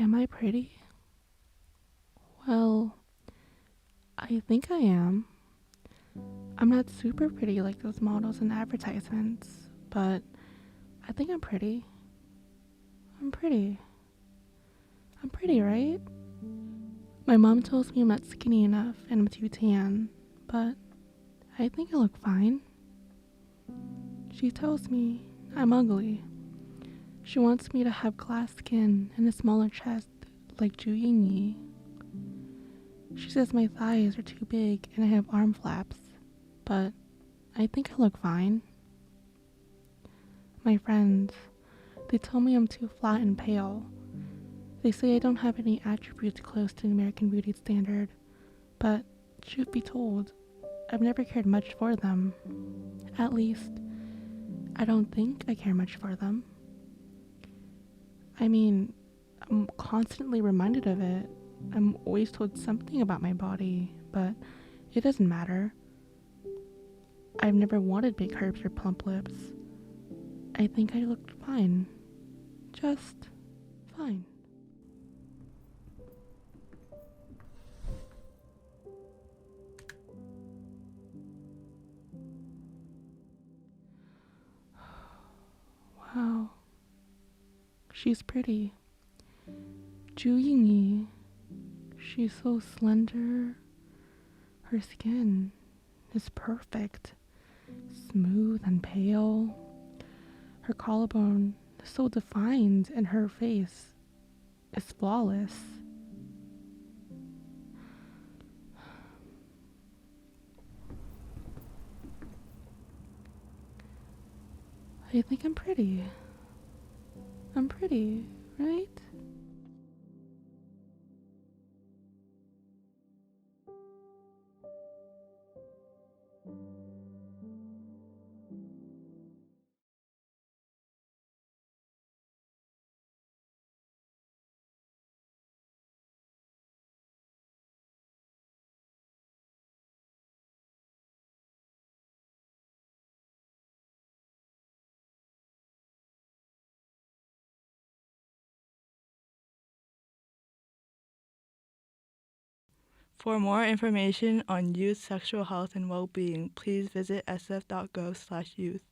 Am I pretty? Well, I think I am. I'm not super pretty like those models in advertisements, but I think I'm pretty. I'm pretty. I'm pretty, right? My mom tells me I'm not skinny enough and I'm too tan, but I think I look fine. She tells me I'm ugly. She wants me to have glass skin and a smaller chest like Ju Yingyi. She says my thighs are too big and I have arm flaps, but I think I look fine. My friends, they tell me I'm too flat and pale. They say I don't have any attributes close to an American beauty standard, but truth be told, I've never cared much for them. At least, I don't think I care much for them. I mean, I'm constantly reminded of it. I'm always told something about my body, but it doesn't matter. I've never wanted big curves or plump lips. I think I looked fine. Just fine. Wow. She's pretty. Ju Yingyi. She's so slender. Her skin is perfect. Smooth and pale. Her collarbone is so defined and her face is flawless. I think I'm pretty. I'm pretty, right? For more information on youth sexual health and well-being, please visit sf.gov/youth.